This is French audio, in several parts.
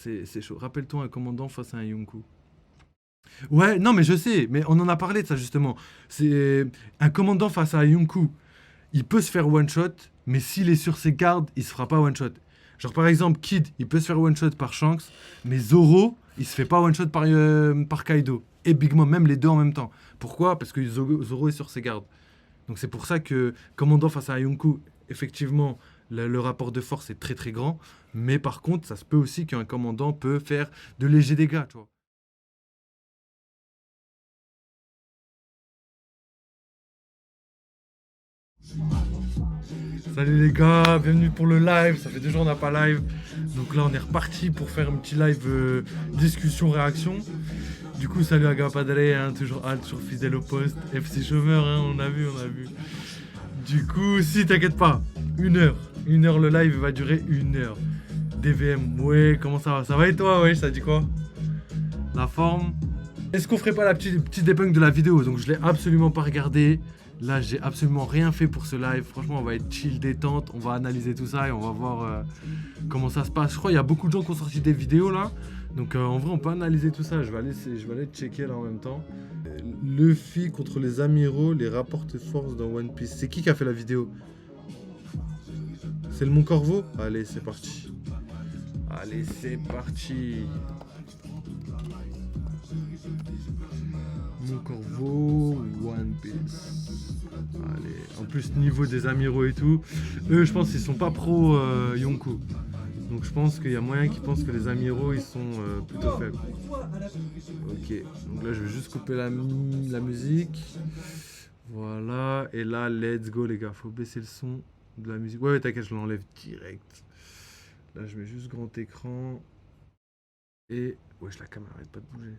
c'est chaud. Rappelle-toi un commandant face à un Yonkou. Ouais, non, mais je sais, mais on en a parlé de ça justement. C'est un commandant face à un Yonkou. Il peut se faire one shot, mais s'il est sur ses gardes, il se fera pas one shot. Genre par exemple, Kid, il peut se faire one shot par Shanks, mais Zoro, il se fait pas one shot par Kaido. Et Big Mom, même les deux en même temps. Pourquoi? Parce que Zoro est sur ses gardes. Donc c'est pour ça que commandant face à Yonkou, effectivement, le rapport de force est très très grand. Mais par contre, ça se peut aussi qu'un commandant peut faire de légers dégâts, tu vois. Salut les gars, bienvenue pour le live. Ça fait 2 jours on n'a pas live. Donc là on est reparti pour faire un petit live discussion-réaction. Du coup salut à Padre, hein, toujours Alt, toujours fidèle au poste. FC chômeur, hein, on a vu, on a vu. Du coup, si t'inquiète pas, 1 heure. 1 heure le live va durer 1 heure. DVM, ouais, comment ça va? Ça va et toi, ouais, ça dit quoi? La forme? Est-ce qu'on ferait pas la petite debunk de la vidéo? Donc je l'ai absolument pas regardé. Là, j'ai absolument rien fait pour ce live. Franchement, on va être chill, détente. On va analyser tout ça et on va voir comment ça se passe. Je crois qu'il y a beaucoup de gens qui ont sorti des vidéos là. Donc en vrai, on peut analyser tout ça. Je vais aller checker là en même temps. Luffy contre les amiraux, les rapports de force dans One Piece. C'est qui a fait la vidéo? C'est le Mont Corvo? Allez, c'est parti. Allez, c'est parti. Mon Corvo, One Piece. Allez, en plus niveau des amiraux et tout, eux je pense qu'ils sont pas pro Yonkou. Donc je pense qu'il y a moyen qu'ils pensent que les amiraux ils sont plutôt faibles. Ok, donc là je vais juste couper la musique. Voilà, et là let's go les gars, faut baisser le son de la musique. Ouais, t'inquiète, je l'enlève direct. Là je mets juste grand écran. Et wesh, la caméra arrête pas de bouger.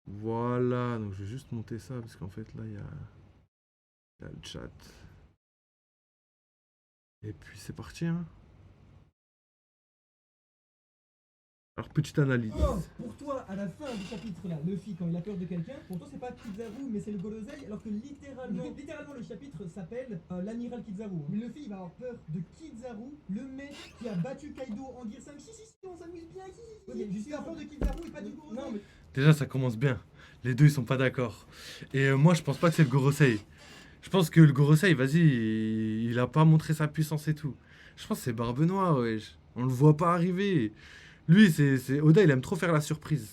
Voilà, donc je vais juste monter ça parce qu'en fait là il y a le chat. Et puis c'est parti, hein. Alors petite analyse. Oh, pour toi, à la fin du chapitre là, Luffy, quand il a peur de quelqu'un, pour toi c'est pas Kizaru mais c'est le Gorosei, alors que littéralement le chapitre s'appelle l'amiral Kizaru. Mais Luffy il va avoir peur de Kizaru, le mec qui a battu Kaido en Gear 5. Si, on s'amuse bien, mais juste peur de Kizaru et pas du Gorosei. Non, mais... Déjà ça commence bien. Les deux ils sont pas d'accord. Et moi je pense pas que c'est le Gorosei. Je pense que le Gorosei, vas-y, il a pas montré sa puissance et tout. Je pense que c'est Barbe Noire, wesh. On le voit pas arriver. Lui, Oda, il aime trop faire la surprise.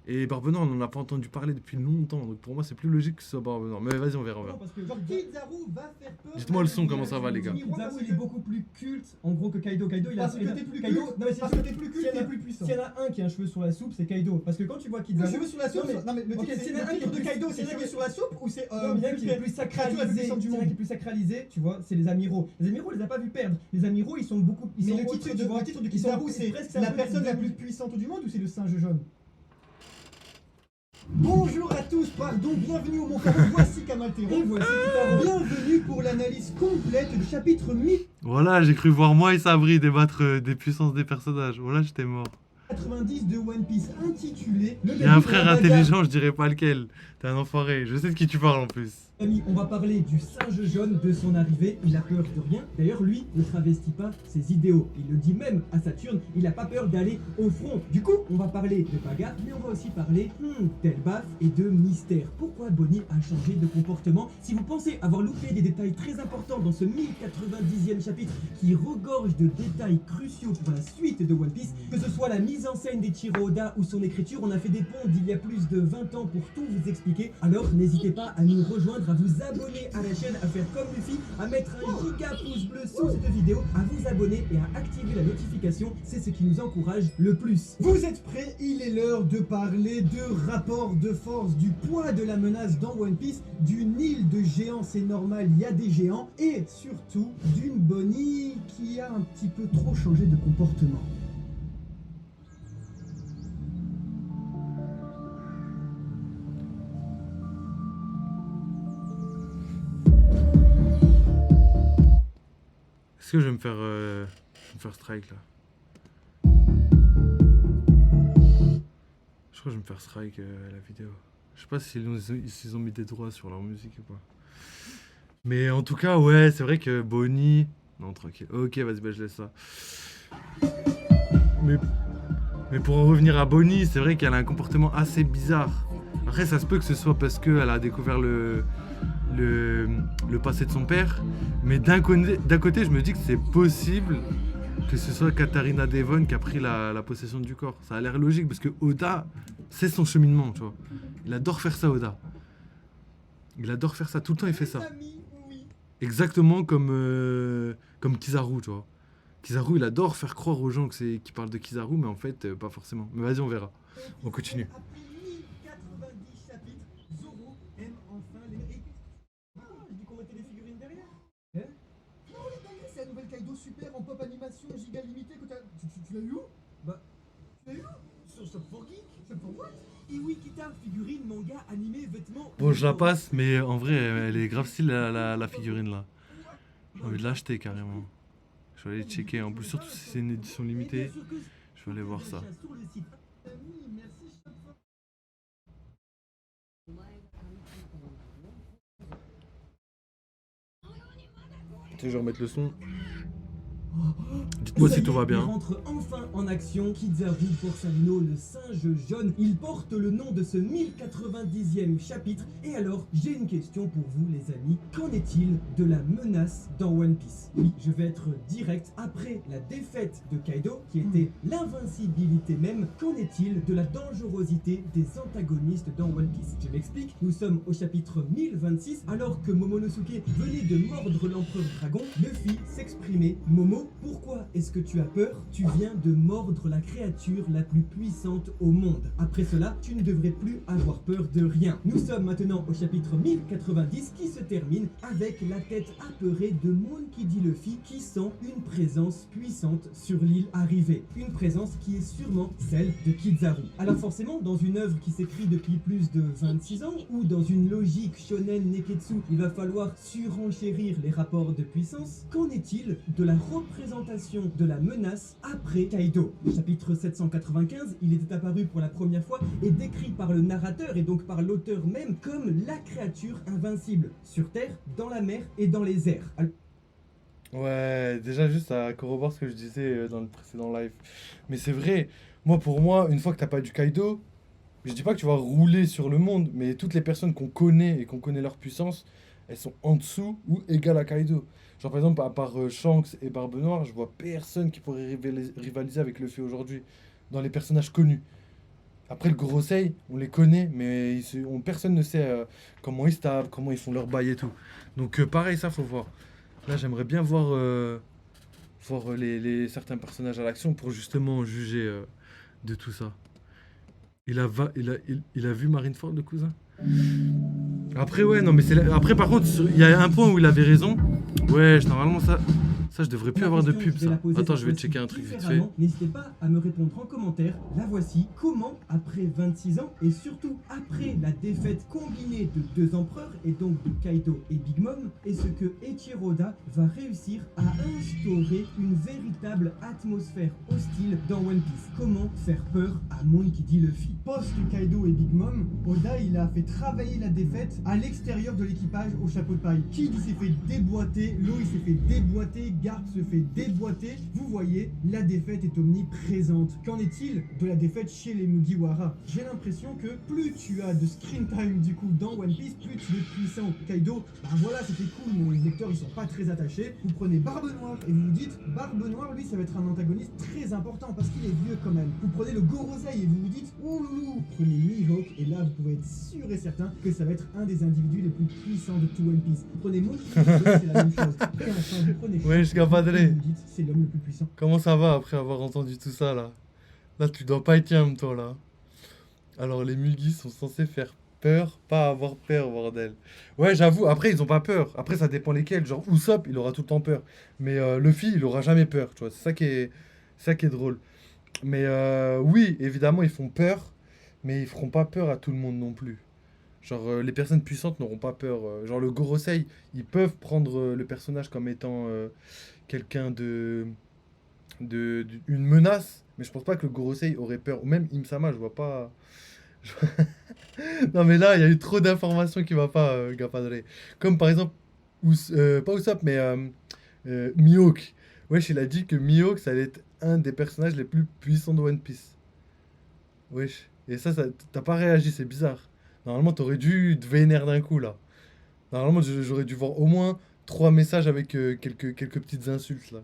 Et Barbe Noire, on n'en a pas entendu parler depuis longtemps. Donc pour moi, c'est plus logique que ce soit Barbe Noire. Mais vas-y, on verra. Non, parce que genre Kizaru va faire peur. Dites-moi le son, comment ça va, les gars. Kizaru, il est beaucoup plus culte en gros que Kaido. Kaido, il a. Parce que t'es plus culte. Non, mais parce que t'es plus culte, t'es plus puissant. S'il y en a un qui a un cheveu sur la soupe, c'est Kaido. Parce que quand tu vois Kizaru. Cheveux sur la soupe. Non, mais le s'il y en a un qui est de Kaido, c'est un qui est sur la soupe ou c'est. Non, mais il y en a qui est plus sacralisé. Il y en a qui est plus sacralisé, tu vois, c'est les amiraux. Les amiraux, on les a pas vus perdre. Les amiraux, ils sont beaucoup. Mais le titre de Kizaru, c'est la personne la plus puissante du monde ou c'est le singe jaune? Bonjour à tous, pardon, bienvenue au Mont Corvo, voici Kamaltero. Et voici Kitaro. Bienvenue pour l'analyse complète du chapitre 1000. Voilà, j'ai cru voir moi et Sabri débattre des puissances des personnages. Voilà, j'étais mort. 90 de One Piece intitulé... Il y a un frère intelligent, je dirais pas lequel. T'es un enfoiré, je sais de qui tu parles en plus. Amis, on va parler du singe jaune, de son arrivée, il a peur de rien. D'ailleurs, lui ne travestit pas ses idéaux. Il le dit même à Saturne, il n'a pas peur d'aller au front. Du coup, on va parler de bagarre, mais on va aussi parler d'Elbaf et de mystère. Pourquoi Bonnie a changé de comportement? Si vous pensez avoir loupé des détails très importants dans ce 1090e chapitre qui regorge de détails cruciaux pour la suite de One Piece, que ce soit la mise en scène d'Eiichiro Oda ou son écriture, on a fait des ponts d'il y a plus de 20 ans pour tout vous expliquer. Alors n'hésitez pas à nous rejoindre, à vous abonner à la chaîne, à faire comme Luffy, à mettre un giga pouce bleu sous cette vidéo, à vous abonner et à activer la notification, c'est ce qui nous encourage le plus. Vous êtes prêts? Il est l'heure de parler de rapport de force, du poids de la menace dans One Piece, d'une île de géants, c'est normal, il y a des géants, et surtout d'une Bonnie qui a un petit peu trop changé de comportement. Est-ce que je vais me faire strike là? Je crois que je vais me faire strike la vidéo. Je sais pas s'ils ont mis des droits sur leur musique ou pas. Mais en tout cas, ouais, c'est vrai que Bonnie... Non, tranquille. Ok, vas-y, bah, je laisse ça. mais, mais pour en revenir à Bonnie, c'est vrai qu'elle a un comportement assez bizarre. Après, ça se peut que ce soit parce qu'elle a découvert le passé de son père. Mais d'un côté, je me dis que c'est possible que ce soit Katharina Devon qui a pris la possession du corps. Ça a l'air logique parce que Oda, c'est son cheminement, tu vois. Il adore faire ça, Oda. Il adore faire ça, tout le temps il fait ça. Exactement comme Kizaru, tu vois. Kizaru, il adore faire croire aux gens qu'il parle de Kizaru, mais en fait, pas forcément. Mais vas-y, on verra. On continue. Après 1090 chapitres, Zoro aime enfin les... Ah, je dis qu'on mettait des figurines derrière. Hein? Non, les dingueries, c'est la nouvelle Kaido Super en pop animation giga limité que t'as... Tu l'as eu où? Bah... Tu l'as eu où? Sur Shop for Geek? Shop for what? Iwi Kita, figurine, manga, animé, vêtements... Bon, je la passe, mais en vrai, elle est grave style la figurine là. J'ai envie de l'acheter carrément. Je vais aller checker. En plus, surtout si c'est une édition limitée, je vais aller voir ça. Je vais remettre le son. Dites-moi si tout va bien. Il rentre enfin en action, Kizaru Borsalino, le singe jaune. Il porte le nom de ce 1090e chapitre. Et alors, j'ai une question pour vous les amis. Qu'en est-il de la menace dans One Piece? Oui, je vais être direct. Après la défaite de Kaido, qui était l'invincibilité même, qu'en est-il de la dangerosité des antagonistes dans One Piece? Je m'explique, nous sommes au chapitre 1026, alors que Momonosuke venait de mordre l'empereur dragon, Luffy s'exprimait. Momo, pourquoi est-ce que tu as peur? Tu viens de mordre la créature la plus puissante au monde. Après cela, tu ne devrais plus avoir peur de rien. Nous sommes maintenant au chapitre 1090 qui se termine avec la tête apeurée de Monkey D. Luffy qui sent une présence puissante sur l'île arrivée. Une présence qui est sûrement celle de Kizaru. Alors forcément, dans une œuvre qui s'écrit depuis plus de 26 ans, ou dans une logique shonen neketsu, il va falloir surenchérir les rapports de puissance. Qu'en est-il de la représentation de la menace après Kaido? Chapitre 795, il était apparu pour la première fois et décrit par le narrateur et donc par l'auteur même comme la créature invincible, sur terre, dans la mer et dans les airs. Ouais, déjà juste à corroborer ce que je disais dans le précédent live. Mais c'est vrai, moi pour moi, une fois que t'as pas du Kaido, je dis pas que tu vas rouler sur le monde, mais toutes les personnes qu'on connaît et qu'on connaît leur puissance, elles sont en dessous ou égales à Kaido. Genre par exemple, à part Shanks et Barbe Noire, je vois personne qui pourrait rivaliser avec Luffy aujourd'hui, dans les personnages connus. Après le Gorosei, on les connaît, mais personne ne sait comment ils se tapent, comment ils font leur bail et tout. Donc pareil, ça faut voir. Là j'aimerais bien voir certains personnages à l'action pour justement juger de tout ça. Il a vu Marineford, le cousin? Après, ouais, non, mais après, par contre, il y a un point où il avait raison. Ouais, normalement, ça, je devrais plus avoir de pub, ça. Attends, je vais checker un truc vite fait. N'hésitez pas à me répondre en commentaire. La voici. Comment, après 26 ans, et surtout après la défaite combinée de deux empereurs, et donc de Kaido et Big Mom, est-ce que Eiichiro Oda va réussir à instaurer une véritable atmosphère hostile dans One Piece? Comment faire peur à Monkey D. Luffy? Post-Kaido et Big Mom, Oda, il a fait travailler la défaite à l'extérieur de l'équipage au chapeau de paille. Kid s'est fait déboîter, Law il s'est fait déboîter, Garp se fait déboîter. Vous voyez, la défaite est omniprésente. Qu'en est-il de la défaite chez les Mugiwara? J'ai l'impression que plus tu as de screen time du coup dans One Piece, plus tu es puissant. Kaido, bah voilà, c'était cool, mais les lecteurs ils sont pas très attachés. Vous prenez Barbe Noire et vous vous dites, Barbe Noire lui ça va être un antagoniste très important parce qu'il est vieux quand même. Vous prenez le Gorosei et vous vous dites, ouh loulou, prenez Mihawk et là vous pouvez être sûr et certain que ça va être un des individus les plus puissants de tout One Piece. Prenez Monkey, c'est la même chose. Et enfin, vous prenez Ouais, je Padré. vous dites, c'est l'homme le plus puissant. Comment ça va après avoir entendu tout ça, là? Là, tu dois pas être calme, toi, là. Alors, les Mugis sont censés faire peur, pas avoir peur, bordel. Ouais, j'avoue, après, ils ont pas peur. Après, ça dépend lesquels. Genre, Usopp, il aura tout le temps peur. Mais Luffy, il aura jamais peur, tu vois. C'est ça qui est drôle. Mais oui, évidemment, ils font peur, mais ils feront pas peur à tout le monde non plus. Genre, les personnes puissantes n'auront pas peur. Genre, le Gorosei, ils peuvent prendre le personnage comme étant quelqu'un une menace, mais je pense pas que le Gorosei aurait peur. Ou même Imsama, je vois pas. Non, mais là, il y a eu trop d'informations qui va pas, Gapadre. Comme par exemple, pas Usopp, mais Mihawk. Wesh, il a dit que Mihawk, ça allait être un des personnages les plus puissants de One Piece. Wesh. Et ça t'as pas réagi, c'est bizarre. Normalement, t'aurais dû te vénérer d'un coup, là. Normalement, j'aurais dû voir au moins 3 messages avec quelques petites insultes, là.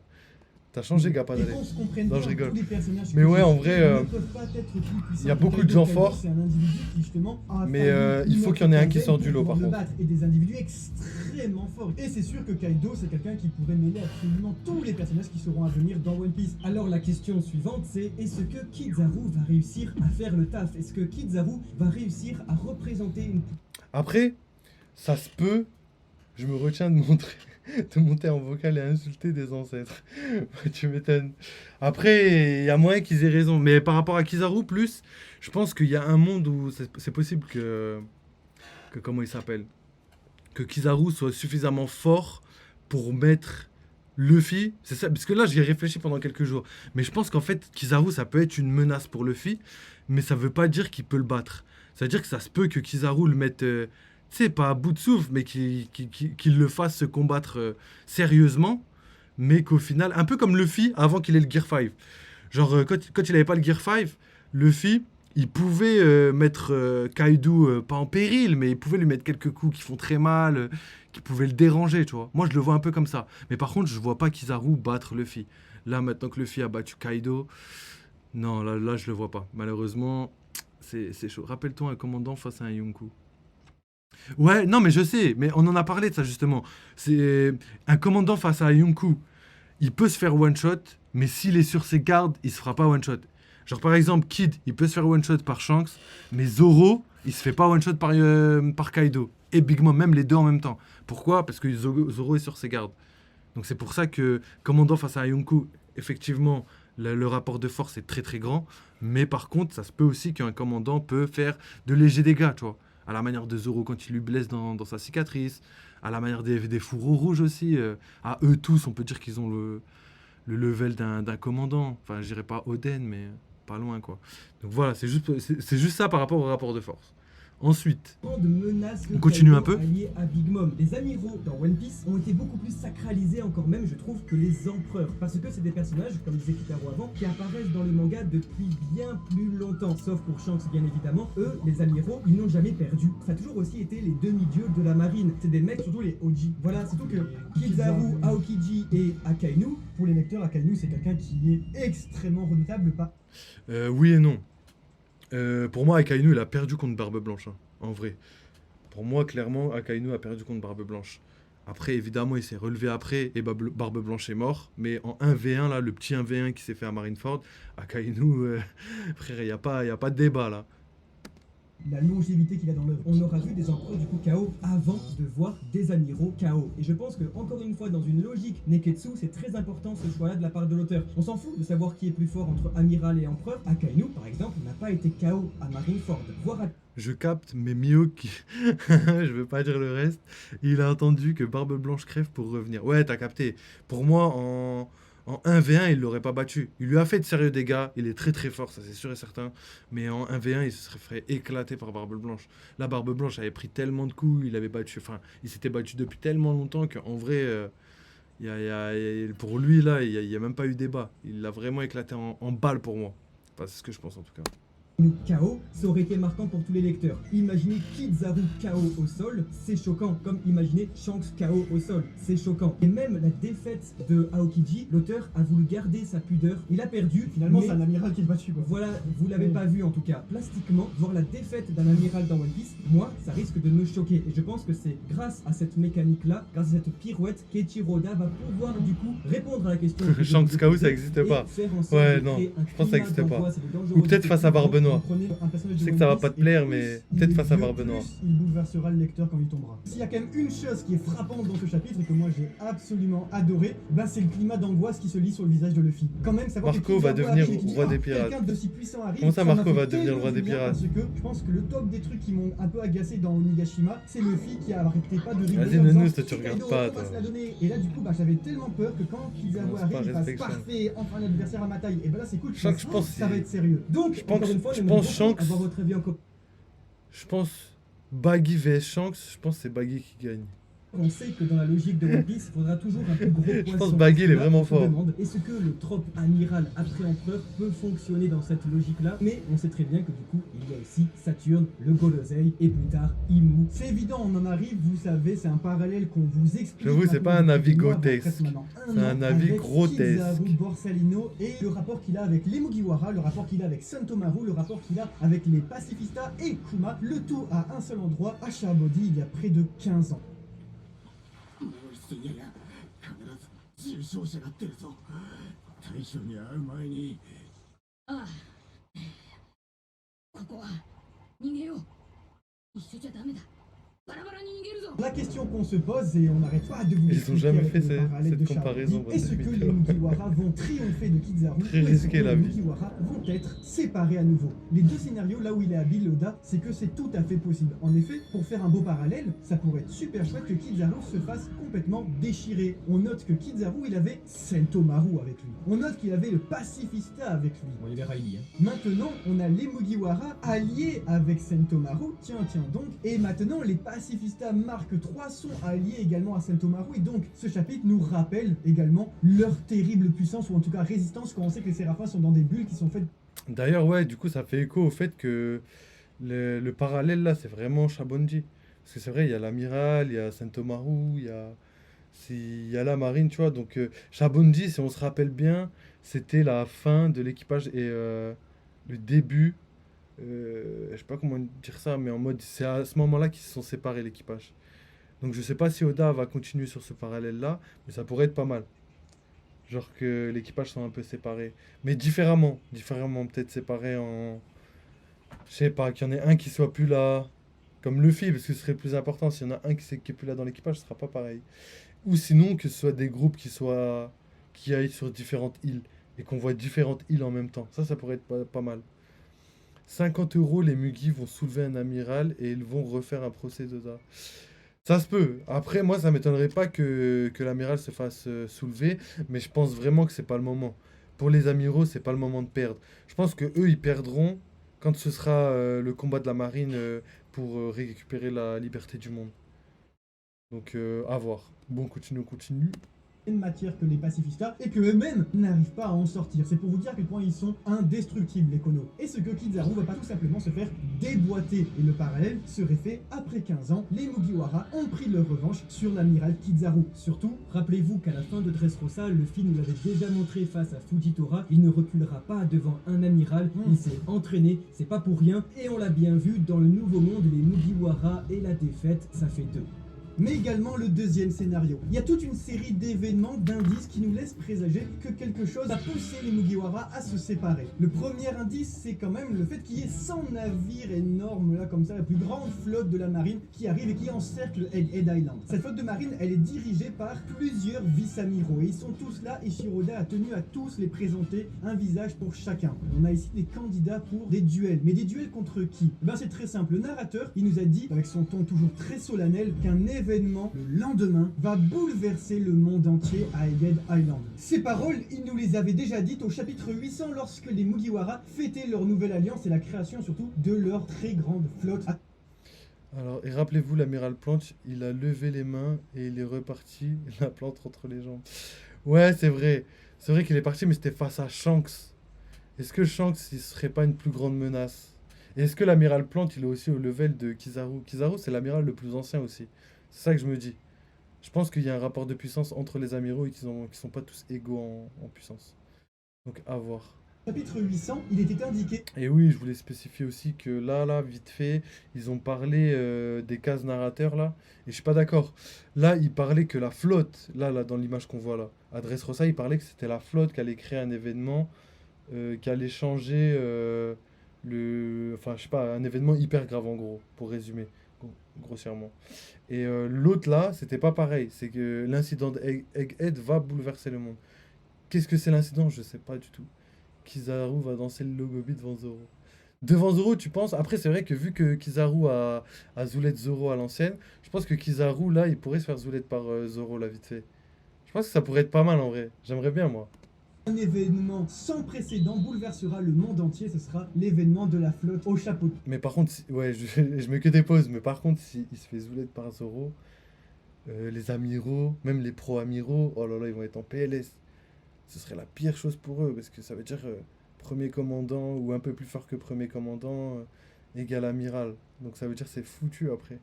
T'as changé, Et Gapadre. qu'on se comprenne Non, bien, je rigole. tous les personnages Mais que ouais, j'ai en cités vrai, ne peuvent pas être plus puissants y a que beaucoup de Kaido. gens Kaido, forts. c'est un individu qui justement a Mais, fallu il faut une qu'il y en ait un autre qui sort du quinzaine lot, pour par pouvoir le contre. battre, et des individus extrêmement forts. Et c'est sûr que Kaido, c'est quelqu'un qui pourrait mêler absolument tous les personnages qui seront à venir dans One Piece. Alors la question suivante, c'est est-ce que Kizaru va réussir à faire le taf? Est-ce que Kizaru va réussir à représenter une... Après, ça se peut, je me retiens de montrer, de monter en vocal et insulter des ancêtres. Ouais, tu m'étonnes. Après, il y a moyen qu'ils aient raison. Mais par rapport à Kizaru, plus, je pense qu'il y a un monde où c'est possible que comment il s'appelle? Que Kizaru soit suffisamment fort pour mettre Luffy. C'est ça, parce que là, j'y ai réfléchi pendant quelques jours. Mais je pense qu'en fait, Kizaru, ça peut être une menace pour Luffy, mais ça veut pas dire qu'il peut le battre. Ça veut dire que ça se peut que Kizaru le mette, tu sais, pas à bout de souffle, mais qu'il le fasse se combattre sérieusement, mais qu'au final, un peu comme Luffy avant qu'il ait le Gear 5. Genre, quand il avait pas le Gear 5, Luffy, il pouvait mettre Kaido, pas en péril, mais il pouvait lui mettre quelques coups qui font très mal, qui pouvaient le déranger, tu vois. Moi, je le vois un peu comme ça. Mais par contre, je vois pas Kizaru battre Luffy. Là, maintenant que Luffy a battu Kaido, non, là je le vois pas. Malheureusement, c'est chaud. Rappelle-toi un commandant face à un Yonkou. Ouais, non, mais je sais, mais on en a parlé de ça justement. C'est un commandant face à un Yonkou. Il peut se faire one shot, mais s'il est sur ses gardes, il se fera pas one shot. Genre par exemple, Kid, il peut se faire one shot par Shanks, mais Zoro, il se fait pas one shot par Kaido. Et Big Mom, même les deux en même temps. Pourquoi? Parce que Zoro est sur ses gardes. Donc c'est pour ça que commandant face à un Yonkou, effectivement, le rapport de force est très très grand. Mais par contre, ça se peut aussi qu'un commandant peut faire de légers dégâts, tu vois. À la manière de Zoro quand il lui blesse dans sa cicatrice. À la manière des fourreaux rouges aussi. À eux tous, on peut dire qu'ils ont le level d'un commandant. Enfin, je dirais pas Oden, mais pas loin, quoi. Donc voilà, c'est juste ça par rapport au rapport de force. Ensuite, de menaces que on continue un Kaido peu. a liées à Big Mom. Les amiraux dans One Piece ont été beaucoup plus sacralisés encore même, je trouve, que les empereurs. Parce que c'est des personnages, comme disait Kitaro avant, qui apparaissent dans le manga depuis bien plus longtemps. Sauf pour Shanks, bien évidemment. Eux, les amiraux, ils n'ont jamais perdu. Ça a toujours aussi été les demi-dieux de la marine. C'est des mecs, surtout les OG. Voilà, surtout que Kizaru, Aokiji et Akainu, pour les lecteurs, Akainu, c'est quelqu'un qui est extrêmement redoutable. Pas Oui et non. Pour moi, Akainu, il a perdu contre Barbe Blanche, hein, en vrai. Pour moi, clairement, Akainu a perdu contre Barbe Blanche. Après, évidemment, il s'est relevé après et Barbe Blanche est mort. Mais en 1v1, là, le petit 1v1 qui s'est fait à Marineford, Akainu, frère, il n'y a pas de débat, là. la longévité qu'il a dans l'œuvre. On aura vu des empereurs du coup KO avant de voir des amiraux KO. Et je pense que, encore une fois, dans une logique Neketsu, c'est très important ce choix-là de la part de l'auteur. On s'en fout de savoir qui est plus fort entre amiral et empereur. Akainu, par exemple, n'a pas été KO à Marineford. Voire à... Je capte, mais Miyoki, je veux pas dire le reste, il a attendu que Barbe Blanche crève pour revenir. Ouais, t'as capté. Pour moi, en 1v1, il l'aurait pas battu. Il lui a fait de sérieux dégâts, il est très très fort, ça c'est sûr et certain. Mais en 1v1, il se serait fait éclater par Barbe Blanche. La Barbe Blanche avait pris tellement de coups, il s'était battu depuis tellement longtemps qu'en vrai, pour lui, là, il y a même pas eu débat. Il l'a vraiment éclaté en balle pour moi. Enfin, c'est ce que je pense en tout cas. KO, ça aurait été marquant pour tous les lecteurs. Imaginez Kizaru KO au sol, c'est choquant, comme imaginez Shanks KO au sol, c'est choquant. Et même la défaite de Aokiji, l'auteur a voulu garder sa pudeur, il a perdu. Finalement, mais c'est un amiral qui est battu, quoi. voilà, vous l'avez pas vu en tout cas. Plastiquement, voir la défaite d'un amiral dans One Piece, moi, ça risque de me choquer. Et je pense que c'est grâce à cette mécanique-là, grâce à cette pirouette, qu'Eiichiro Oda va pouvoir du coup répondre à la question. Shanks KO, ça existe pas. Ouais, non, je pense que ça existe pas. Ou peut-être face à Barbe Noire. Je sais que ça va pas te plaire, mais peut-être face à Barbe Noire. Il bouleversera le lecteur quand il tombera. S'il y a quand même une chose qui est frappante dans ce chapitre et que moi j'ai absolument adoré, bah c'est le climat d'angoisse qui se lit sur le visage de Luffy. Quand même, savoir Marco que va Kizaru devenir arrive et qu'il dit, roi des ah, pirates. quelqu'un de si puissant arrive. Comment ça, m'a Marco fait va devenir tellement le roi des du bien pirates? Parce que je pense que le top des trucs qui m'ont un peu agacé dans Onigashima, c'est Luffy qui arrêtait pas de rigoler. Vas-y, en Neunous, disant, toi, tu si regardes Kaido pas, recommence toi. la donner. Et là, du coup, bah, j'avais tellement peur que quand Kizaru Non, c'est arrive, pas il fasse Restriction. parfait, enfin un adversaire à ma taille. Et bah là, c'est cool. Shanks, je pense ça va qu'il- être sérieux. Donc, je pense- Encore une fois, je j'aimerais pense beaucoup Shanks- avoir votre avis en Je pense Baggy vs Shanks, je pense que c'est Baggy qui gagne. On sait que dans la logique de One Piece, il faudra toujours un plus gros poisson. Je pense Baggy, il est Là, vraiment on se fort. demande, est-ce que le trope amiral après empereur peut fonctionner dans cette logique-là? Mais on sait très bien que du coup, il y a aussi Saturne, le Golosei et plus tard Imu. C'est évident, on en arrive, vous savez, c'est un parallèle qu'on vous explique. J'avoue, c'est pas un maintenant avis depuis moi, grotesque. presque maintenant C'est un avis avec grotesque. Kizaru Borsalino et le rapport qu'il a avec les Mugiwara, le rapport qu'il a avec Sentomaru, le rapport qu'il a avec les pacifistas et Kuma, le tout à un seul endroit, à Shabodi, il y a près de 15 ans. もう一度やや必ず重傷者が出るぞ大将に会う前にああここは逃げよう一緒じゃダメだバラバラに逃げるぞ La question qu'on se pose, et on n'arrête pas de vous Ils ont expliquer jamais avec fait le parallèle cette de comparaison Shabodi, dans est-ce cette que vidéo. les Mugiwara vont triompher de Kizaru Très ou est-ce risqué, que la les vie. Mugiwara vont être séparés à nouveau? Les deux scénarios, là où il est habile, Oda, c'est que c'est tout à fait possible. En effet, pour faire un beau parallèle, ça pourrait être super chouette que Kizaru se fasse complètement déchirer. On note que Kizaru, il avait Sentomaru avec lui. On note qu'il avait le pacifista avec lui. On y verra Ily. Maintenant, on a les Mugiwara alliés avec Sentomaru, tiens donc, et maintenant les pacifistas Mark III sont alliés également à Sentomaru, et donc ce chapitre nous rappelle également leur terrible puissance, ou en tout cas résistance, quand on sait que les séraphins sont dans des bulles qui sont faites. D'ailleurs, ouais, du coup, ça fait écho au fait que le parallèle là, c'est vraiment Shabonji. Parce que c'est vrai, il y a l'amiral, il y a Sentomaru, il y a la marine, tu vois. Donc, Shabonji, si on se rappelle bien, c'était la fin de l'équipage et le début. Je sais pas comment dire ça, mais en mode, c'est à ce moment-là qu'ils se sont séparés, l'équipage. Donc, je sais pas si Oda va continuer sur ce parallèle-là, mais ça pourrait être pas mal. Genre que l'équipage soit un peu séparé. Mais différemment. Différemment, peut-être séparé en. Je sais pas, qu'il y en ait un qui soit plus là. Comme Luffy, parce que ce serait plus important. S'il y en a un qui est plus là dans l'équipage, ce sera pas pareil. Ou sinon, que ce soit des groupes qui aillent sur différentes îles. Et qu'on voit différentes îles en même temps. Ça pourrait être pas mal. 50 €, les Mugi vont soulever un amiral et ils vont refaire un procès d'Oda. Ça se peut. Après, moi, ça m'étonnerait pas que l'amiral se fasse soulever, mais je pense vraiment que c'est pas le moment. Pour les amiraux, c'est pas le moment de perdre. Je pense que eux, ils perdront quand ce sera le combat de la marine pour récupérer la liberté du monde. Donc, à voir. Bon, on continue. Même matière que les pacifistas et que eux-mêmes n'arrivent pas à en sortir. C'est pour vous dire à quel point ils sont indestructibles, les Kono. Et ce que Kizaru va pas tout simplement se faire déboîter. Et le parallèle serait fait après 15 ans, les Mugiwara ont pris leur revanche sur l'amiral Kizaru. Surtout, Rappelez-vous qu'à la fin de Dressrosa, Luffy nous l'avait déjà montré face à Fujitora, il ne reculera pas devant un amiral, il s'est entraîné, c'est pas pour rien, et on l'a bien vu dans le Nouveau Monde, les Mugiwara et la défaite, ça fait 2. mais également le deuxième scénario. Il y a toute une série d'événements, d'indices qui nous laissent présager que quelque chose a poussé les Mugiwara à se séparer. Le premier indice, c'est quand même le fait qu'il y ait 100 navires énormes, là comme ça, la plus grande flotte de la marine qui arrive et qui encercle Egghead Island. Cette flotte de marine, elle est dirigée par plusieurs vice-amiraux et ils sont tous là et Shiroda a tenu à tous les présenter un visage pour chacun. On a ici des candidats pour des duels, mais des duels contre qui? Eh ben c'est très simple, le narrateur, il nous a dit, avec son ton toujours très solennel, qu'un événement, le lendemain, va bouleverser le monde entier à Egghead Island. Ces paroles, il nous les avait déjà dites au chapitre 800 lorsque les Mugiwara fêtaient leur nouvelle alliance et la création surtout de leur très grande flotte. Alors, et rappelez-vous, l'amiral Planche, il a levé les mains et il est reparti, la plante entre les jambes. Ouais, c'est vrai. C'est vrai qu'il est parti, mais c'était face à Shanks. Est-ce que Shanks, il serait pas une plus grande menace? Et est-ce que l'amiral Plante, il est aussi au level de Kizaru? Kizaru, c'est l'amiral le plus ancien aussi. C'est ça que je me dis. Je pense qu'il y a un rapport de puissance entre les amiraux et qu'ils sont pas tous égaux en puissance. Donc, à voir. Chapitre 800, il était indiqué. Et oui, je voulais spécifier aussi que là, vite fait, ils ont parlé des cases narrateurs, là, et je suis pas d'accord. Là, ils parlaient que la flotte, là, dans l'image qu'on voit là, à Dressrosa, ils parlaient que c'était la flotte qui allait créer un événement, qui allait changer enfin, je sais pas, un événement hyper grave, en gros, pour résumer, grossièrement. Et l'autre, là, c'était pas pareil, c'est que l'incident d'Egghead va bouleverser le monde. Qu'est-ce que c'est l'incident? Je sais pas du tout. Kizaru va danser le Logobi devant Zoro. Devant Zoro, tu penses? Après, c'est vrai que vu que Kizaru a zoulette Zoro à l'ancienne, je pense que Kizaru, là, il pourrait se faire zoulette par Zoro, là, vite fait. Je pense que ça pourrait être pas mal, en vrai. J'aimerais bien, moi. Un événement sans précédent bouleversera le monde entier, ce sera l'événement de la flotte au chapeau. Mais par contre, ouais, je mets que des pauses, mais par contre, s'il se fait zoulette par Zoro, les amiraux, même les pro-amiraux, oh là là, ils vont être en PLS. Ce serait la pire chose pour eux, parce que ça veut dire premier commandant ou un peu plus fort que premier commandant égale amiral. Donc ça veut dire c'est foutu après.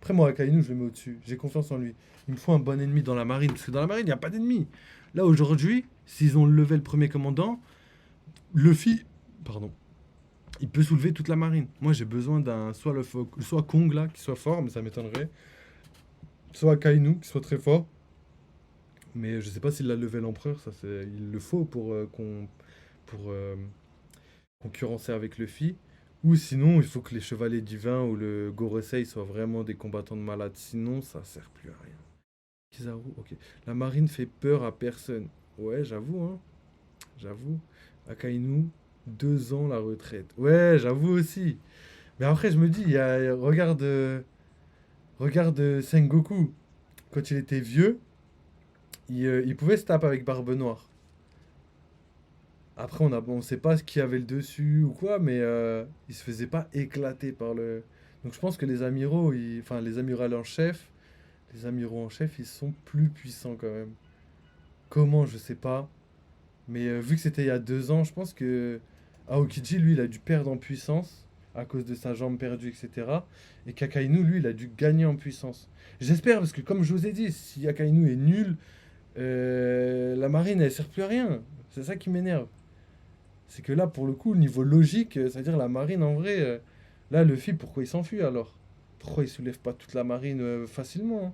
Après moi, Akainu, je le mets au-dessus. J'ai confiance en lui. Il me faut un bon ennemi dans la marine, parce que dans la marine, il n'y a pas d'ennemi. Là, aujourd'hui, s'ils ont levé le premier commandant, Luffy, pardon, il peut soulever toute la marine. Moi, j'ai besoin d'un soit Kong là, qui soit fort, mais ça m'étonnerait. Soit Akainu, qui soit très fort. Mais je sais pas s'il a levé l'empereur, ça c'est, il le faut pour concurrencer avec Luffy. Ou sinon, il faut que les chevaliers divins ou le Gorosei soient vraiment des combattants de malade. Sinon, ça sert plus à rien. Kizaru, ok. La marine fait peur à personne. Ouais, j'avoue, hein. J'avoue. Akainu, 2 ans la retraite. Ouais, j'avoue aussi. Mais après, je me dis, regarde Sengoku. Quand il était vieux, il pouvait se taper avec Barbe Noire. Après, on sait pas ce qui avait le dessus ou quoi, mais il se faisait pas éclater par le. Donc je pense que les amiraux, enfin les amiraux en chef, ils sont plus puissants quand même. Comment, je sais pas. Mais vu que c'était il y a 2 ans, je pense que Aokiji, lui, il a dû perdre en puissance à cause de sa jambe perdue, etc. Et Kakainu, lui, il a dû gagner en puissance. J'espère, parce que comme je vous ai dit, si Akainu est nul, la marine, elle sert plus à rien. C'est ça qui m'énerve. C'est que là, pour le coup, niveau logique, c'est-à-dire la marine, en vrai, là, Luffy, pourquoi il s'enfuit alors? Pourquoi il soulève pas toute la marine facilement, hein?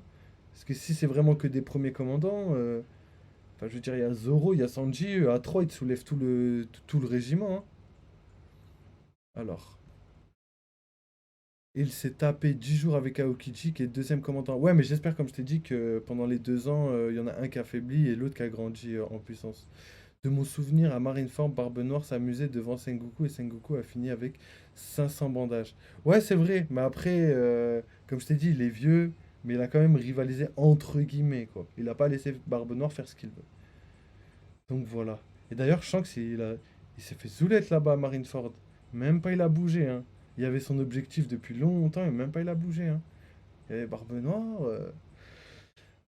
Parce que si c'est vraiment que des premiers commandants, enfin, je veux dire, il y a Zoro, il y a Sanji, à 3, ils te soulèvent tout le régiment, hein. Alors, il s'est tapé 10 jours avec Aokiji, qui est deuxième commandant. Ouais, mais j'espère, comme je t'ai dit, que pendant les 2 ans, il y en a un qui a faibli et l'autre qui a grandi en puissance. De mon souvenir, à Marineford, Barbe Noire s'amusait devant Sengoku et Sengoku a fini avec 500 bandages. Ouais, c'est vrai, mais après, comme je t'ai dit, il est vieux, mais il a quand même rivalisé entre guillemets, quoi. Il n'a pas laissé Barbe Noire faire ce qu'il veut. Donc voilà. Et d'ailleurs, Shanks, il s'est fait zoulette là-bas à Marineford. Même pas il a bougé, hein. Il avait son objectif depuis longtemps et même pas il a bougé, hein. Il y avait Barbe Noire.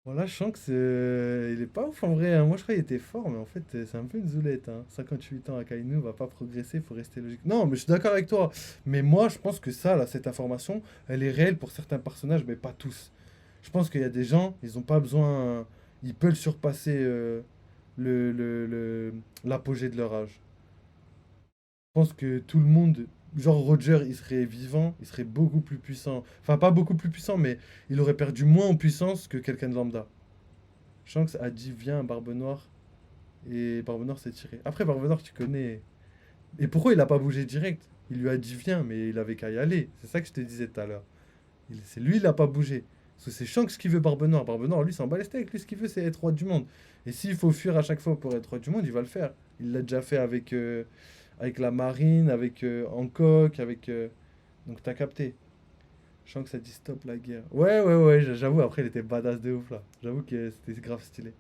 Voilà, Shanks, il est pas ouf en vrai, hein. Moi je croyais qu'il était fort, mais en fait c'est un peu une zoulette, hein. 58 ans à Kainu, va pas progresser, faut rester logique. Non, mais je suis d'accord avec toi. Mais moi je pense que ça, là, cette information, elle est réelle pour certains personnages, mais pas tous. Je pense qu'il y a des gens, ils ont pas besoin. Ils peuvent surpasser l'apogée de leur âge. Je pense que tout le monde, genre Roger, il serait vivant, il serait beaucoup plus puissant. Enfin, pas beaucoup plus puissant, mais il aurait perdu moins en puissance que quelqu'un de lambda. Shanks a dit viens, Barbe Noire. Et Barbe Noire s'est tiré. Après, Barbe Noire, tu connais. Et pourquoi il a pas bougé direct? Il lui a dit viens, mais il avait qu'à y aller. C'est ça que je te disais tout à l'heure. C'est lui, il a pas bougé. Parce que c'est Shanks qui veut Barbe Noire. Barbe Noire, lui, s'en bat les steaks. Lui, ce qu'il veut, c'est être roi du monde. Et s'il faut fuir à chaque fois pour être roi du monde, il va le faire. Il l'a déjà fait avec la marine, avec Hancock, avec. Donc t'as capté. Shanks a dit stop la guerre. Ouais, ouais, ouais, j'avoue, après, il était badass de ouf là. J'avoue que c'était grave stylé.